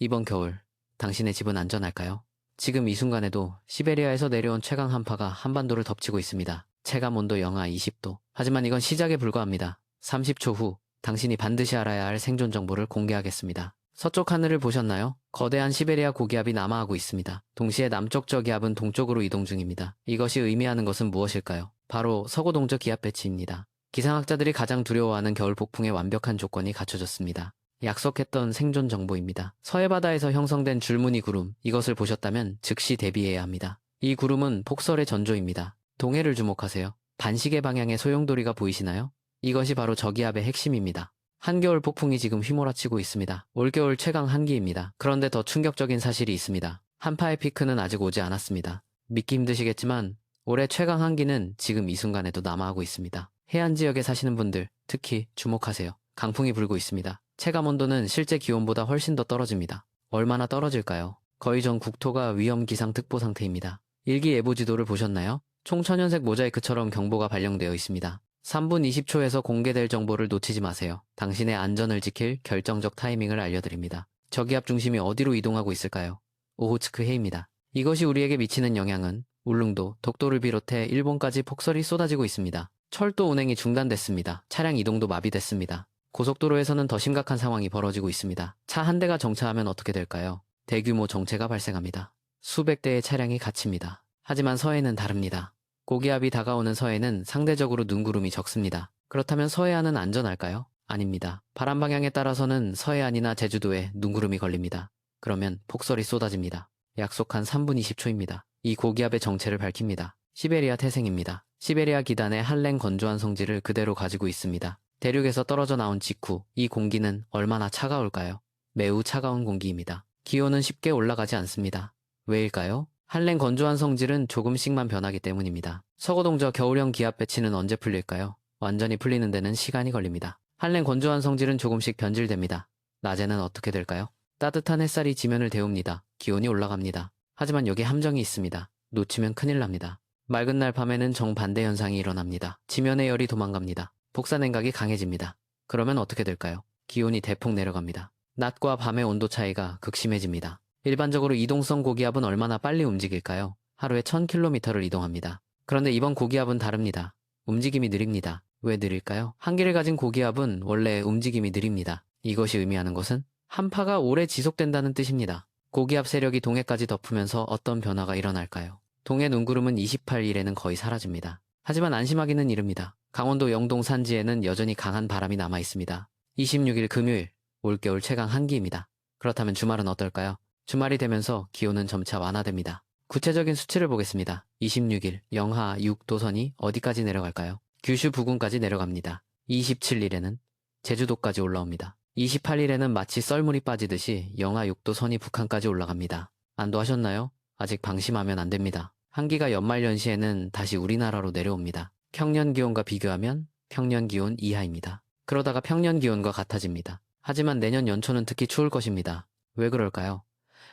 이번 겨울 당신의 집은 안전할까요? 지금 이 순간에도 시베리아에서 내려온 최강 한파가 한반도를 덮치고 있습니다. 체감 온도 영하 20도. 하지만 이건 시작에 불과합니다. 30초 후 당신이 반드시 알아야 할 생존 정보를 공개하겠습니다. 서쪽 하늘을 보셨나요? 거대한 시베리아 고기압이 남하하고 있습니다. 동시에 남쪽 저기압은 동쪽으로 이동 중입니다. 이것이 의미하는 것은 무엇일까요? 바로 서구 동쪽 기압 배치입니다. 기상학자들이 가장 두려워하는 겨울 폭풍의 완벽한 조건이 갖춰졌습니다. 약속했던 생존 정보입니다. 서해 바다에서 형성된 줄무늬 구름, 이것을 보셨다면 즉시 대비해야 합니다. 이 구름은 폭설의 전조입니다. 동해를 주목하세요. 반시계 방향의 소용돌이가 보이시나요? 이것이 바로 저기압의 핵심입니다. 한겨울 폭풍이 지금 휘몰아치고 있습니다. 올겨울 최강 한기입니다. 그런데 더 충격적인 사실이 있습니다. 한파의 피크는 아직 오지 않았습니다. 믿기 힘드시겠지만 올해 최강 한기는 지금 이 순간에도 남하하고 있습니다. 해안 지역에 사시는 분들 특히 주목하세요. 강풍이 불고 있습니다. 체감 온도는 실제 기온보다 훨씬 더 떨어집니다. 얼마나 떨어질까요? 거의 전 국토가 위험기상특보 상태입니다. 일기예보 지도를 보셨나요? 총천연색 모자이크처럼 경보가 발령되어 있습니다. 3분 20초에서 공개될 정보를 놓치지 마세요. 당신의 안전을 지킬 결정적 타이밍을 알려드립니다. 저기압 중심이 어디로 이동하고 있을까요? 오호츠크 해입니다. 이것이 우리에게 미치는 영향은 울릉도, 독도를 비롯해 일본까지 폭설이 쏟아지고 있습니다. 철도 운행이 중단됐습니다. 차량 이동도 마비됐습니다. 고속도로에서는 더 심각한 상황이 벌어지고 있습니다. 차 한 대가 정차하면 어떻게 될까요? 대규모 정체가 발생합니다. 수백 대의 차량이 갇힙니다. 하지만 서해는 다릅니다. 고기압이 다가오는 서해는 상대적으로 눈구름이 적습니다. 그렇다면 서해안은 안전할까요? 아닙니다. 바람 방향에 따라서는 서해안이나 제주도에 눈구름이 걸립니다. 그러면 폭설이 쏟아집니다. 약속한 3분 20초입니다. 이 고기압의 정체를 밝힙니다. 시베리아 태생입니다. 시베리아 기단의 한랭 건조한 성질을 그대로 가지고 있습니다. 대륙에서 떨어져 나온 직후 이 공기는 얼마나 차가울까요? 매우 차가운 공기입니다. 기온은 쉽게 올라가지 않습니다. 왜일까요? 한랭 건조한 성질은 조금씩만 변하기 때문입니다. 서구동저 겨울형 기압 배치는 언제 풀릴까요? 완전히 풀리는 데는 시간이 걸립니다. 한랭 건조한 성질은 조금씩 변질됩니다. 낮에는 어떻게 될까요? 따뜻한 햇살이 지면을 데웁니다. 기온이 올라갑니다. 하지만 여기 함정이 있습니다. 놓치면 큰일 납니다. 맑은 날 밤에는 정반대 현상이 일어납니다. 지면의 열이 도망갑니다. 복사냉각이 강해집니다. 그러면 어떻게 될까요? 기온이 대폭 내려갑니다. 낮과 밤의 온도 차이가 극심해집니다. 일반적으로 이동성 고기압은 얼마나 빨리 움직일까요? 하루에 1000km를 이동합니다. 그런데 이번 고기압은 다릅니다. 움직임이 느립니다. 왜 느릴까요? 한기를 가진 고기압은 원래 움직임이 느립니다. 이것이 의미하는 것은 한파가 오래 지속된다는 뜻입니다. 고기압 세력이 동해까지 덮으면서 어떤 변화가 일어날까요? 동해 눈구름은 28일에는 거의 사라집니다. 하지만 안심하기는 이릅니다. 강원도 영동 산지에는 여전히 강한 바람이 남아 있습니다. 26일 금요일, 올겨울 최강 한기입니다. 그렇다면 주말은 어떨까요? 주말이 되면서 기온은 점차 완화됩니다. 구체적인 수치를 보겠습니다. 26일 영하 6도 선이 어디까지 내려갈까요? 규슈 부근까지 내려갑니다. 27일에는 제주도까지 올라옵니다. 28일에는 마치 썰물이 빠지듯이 영하 6도 선이 북한까지 올라갑니다. 안도하셨나요? 아직 방심하면 안 됩니다. 한기가 연말연시에는 다시 우리나라로 내려옵니다. 평년 기온과 비교하면 평년 기온 이하입니다. 그러다가 평년 기온과 같아집니다. 하지만 내년 연초는 특히 추울 것입니다. 왜 그럴까요?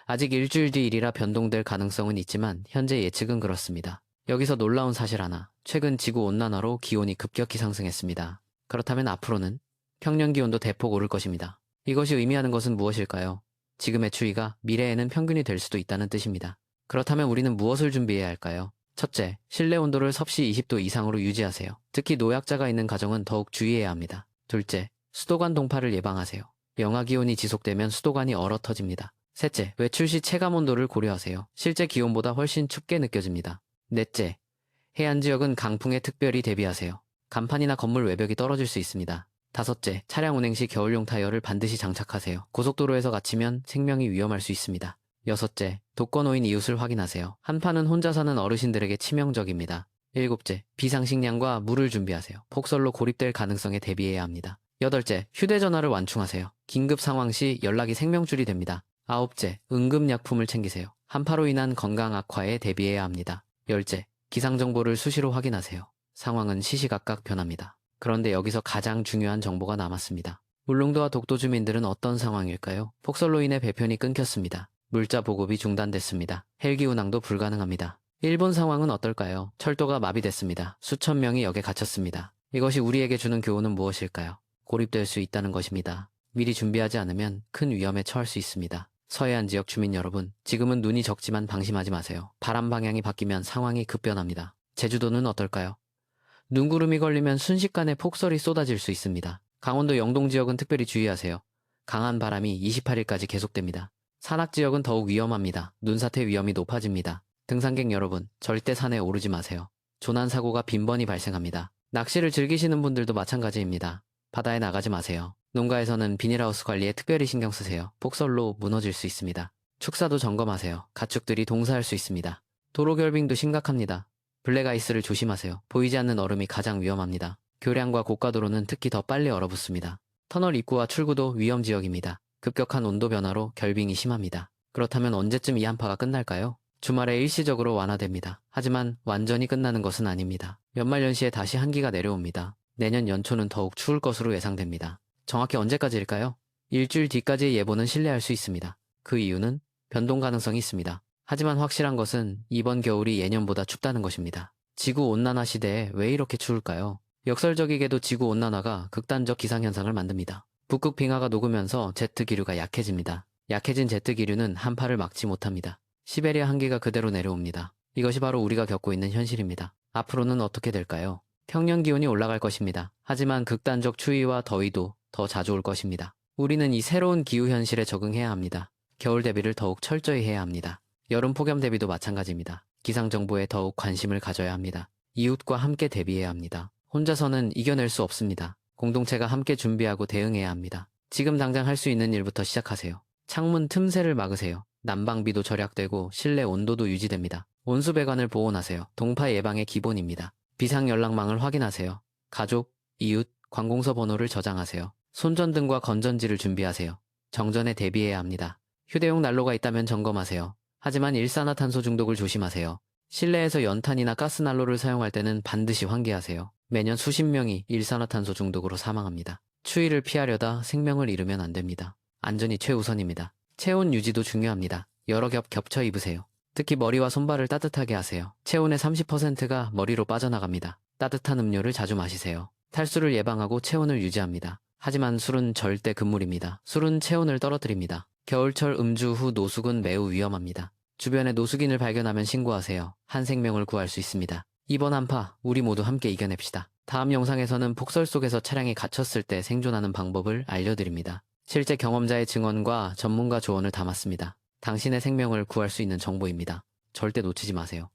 아직 일주일 뒤 일이라 변동될 가능성은 있지만 현재 예측은 그렇습니다. 여기서 놀라운 사실 하나, 최근 지구온난화로 기온이 급격히 상승했습니다. 그렇다면 앞으로는 평년 기온도 대폭 오를 것입니다. 이것이 의미하는 것은 무엇일까요? 지금의 추위가 미래에는 평균이 될 수도 있다는 뜻입니다. 그렇다면 우리는 무엇을 준비해야 할까요? 첫째, 실내 온도를 섭씨 20도 이상으로 유지하세요. 특히 노약자가 있는 가정은 더욱 주의해야 합니다. 둘째, 수도관 동파를 예방하세요. 영하 기온이 지속되면 수도관이 얼어 터집니다. 셋째, 외출 시 체감 온도를 고려하세요. 실제 기온보다 훨씬 춥게 느껴집니다. 넷째, 해안 지역은 강풍에 특별히 대비하세요. 간판이나 건물 외벽이 떨어질 수 있습니다. 다섯째, 차량 운행 시 겨울용 타이어를 반드시 장착하세요. 고속도로에서 갇히면 생명이 위험할 수 있습니다. 여섯째, 독거노인 이웃을 확인하세요. 한파는 혼자 사는 어르신들에게 치명적입니다. 일곱째, 비상식량과 물을 준비하세요. 폭설로 고립될 가능성에 대비해야 합니다. 여덟째, 휴대전화를 완충하세요. 긴급 상황 시 연락이 생명줄이 됩니다. 아홉째, 응급약품을 챙기세요. 한파로 인한 건강 악화에 대비해야 합니다. 열째, 기상정보를 수시로 확인하세요. 상황은 시시각각 변합니다. 그런데 여기서 가장 중요한 정보가 남았습니다. 울릉도와 독도 주민들은 어떤 상황일까요? 폭설로 인해 배편이 끊겼습니다. 물자 보급이 중단됐습니다. 헬기 운항도 불가능합니다. 일본 상황은 어떨까요? 철도가 마비됐습니다. 수천 명이 역에 갇혔습니다. 이것이 우리에게 주는 교훈은 무엇일까요? 고립될 수 있다는 것입니다. 미리 준비하지 않으면 큰 위험에 처할 수 있습니다. 서해안 지역 주민 여러분, 지금은 눈이 적지만 방심하지 마세요. 바람 방향이 바뀌면 상황이 급변합니다. 제주도는 어떨까요? 눈구름이 걸리면 순식간에 폭설이 쏟아질 수 있습니다. 강원도 영동 지역은 특별히 주의하세요. 강한 바람이 28일까지 계속됩니다. 산악 지역은 더욱 위험합니다. 눈사태 위험이 높아집니다. 등산객 여러분, 절대 산에 오르지 마세요. 조난사고가 빈번히 발생합니다. 낚시를 즐기시는 분들도 마찬가지입니다. 바다에 나가지 마세요. 농가에서는 비닐하우스 관리에 특별히 신경 쓰세요. 폭설로 무너질 수 있습니다. 축사도 점검하세요. 가축들이 동사할 수 있습니다. 도로 결빙도 심각합니다. 블랙아이스를 조심하세요. 보이지 않는 얼음이 가장 위험합니다. 교량과 고가도로는 특히 더 빨리 얼어붙습니다. 터널 입구와 출구도 위험지역입니다. 급격한 온도 변화로 결빙이 심합니다. 그렇다면 언제쯤 이 한파가 끝날까요? 주말에 일시적으로 완화됩니다. 하지만 완전히 끝나는 것은 아닙니다. 연말연시에 다시 한기가 내려옵니다. 내년 연초는 더욱 추울 것으로 예상됩니다. 정확히 언제까지일까요? 일주일 뒤까지의 예보는 신뢰할 수 있습니다. 그 이유는 변동 가능성이 있습니다. 하지만 확실한 것은 이번 겨울이 예년보다 춥다는 것입니다. 지구온난화 시대에 왜 이렇게 추울까요? 역설적이게도 지구온난화가 극단적 기상현상을 만듭니다. 북극 빙하가 녹으면서 제트기류가 약해집니다. 약해진 제트기류는 한파를 막지 못합니다. 시베리아 한기가 그대로 내려옵니다. 이것이 바로 우리가 겪고 있는 현실입니다. 앞으로는 어떻게 될까요? 평년 기온이 올라갈 것입니다. 하지만 극단적 추위와 더위도 더 자주 올 것입니다. 우리는 이 새로운 기후 현실에 적응해야 합니다. 겨울 대비를 더욱 철저히 해야 합니다. 여름 폭염 대비도 마찬가지입니다. 기상정보에 더욱 관심을 가져야 합니다. 이웃과 함께 대비해야 합니다. 혼자서는 이겨낼 수 없습니다. 공동체가 함께 준비하고 대응해야 합니다. 지금 당장 할 수 있는 일부터 시작하세요. 창문 틈새를 막으세요. 난방비도 절약되고 실내 온도도 유지됩니다. 온수배관을 보온하세요. 동파 예방의 기본입니다. 비상연락망을 확인하세요. 가족, 이웃, 관공서 번호를 저장하세요. 손전등과 건전지를 준비하세요. 정전에 대비해야 합니다. 휴대용 난로가 있다면 점검하세요. 하지만 일산화탄소 중독을 조심하세요. 실내에서 연탄이나 가스난로를 사용할 때는 반드시 환기하세요. 매년 수십 명이 일산화탄소 중독으로 사망합니다. 추위를 피하려다 생명을 잃으면 안 됩니다. 안전이 최우선입니다. 체온 유지도 중요합니다. 여러 겹 겹쳐 입으세요. 특히 머리와 손발을 따뜻하게 하세요. 체온의 30%가 머리로 빠져나갑니다. 따뜻한 음료를 자주 마시세요. 탈수를 예방하고 체온을 유지합니다. 하지만 술은 절대 금물입니다. 술은 체온을 떨어뜨립니다. 겨울철 음주 후 노숙은 매우 위험합니다. 주변에 노숙인을 발견하면 신고하세요. 한 생명을 구할 수 있습니다. 이번 한파 우리 모두 함께 이겨냅시다. 다음 영상에서는 폭설 속에서 차량이 갇혔을 때 생존하는 방법을 알려드립니다. 실제 경험자의 증언과 전문가 조언을 담았습니다. 당신의 생명을 구할 수 있는 정보입니다. 절대 놓치지 마세요.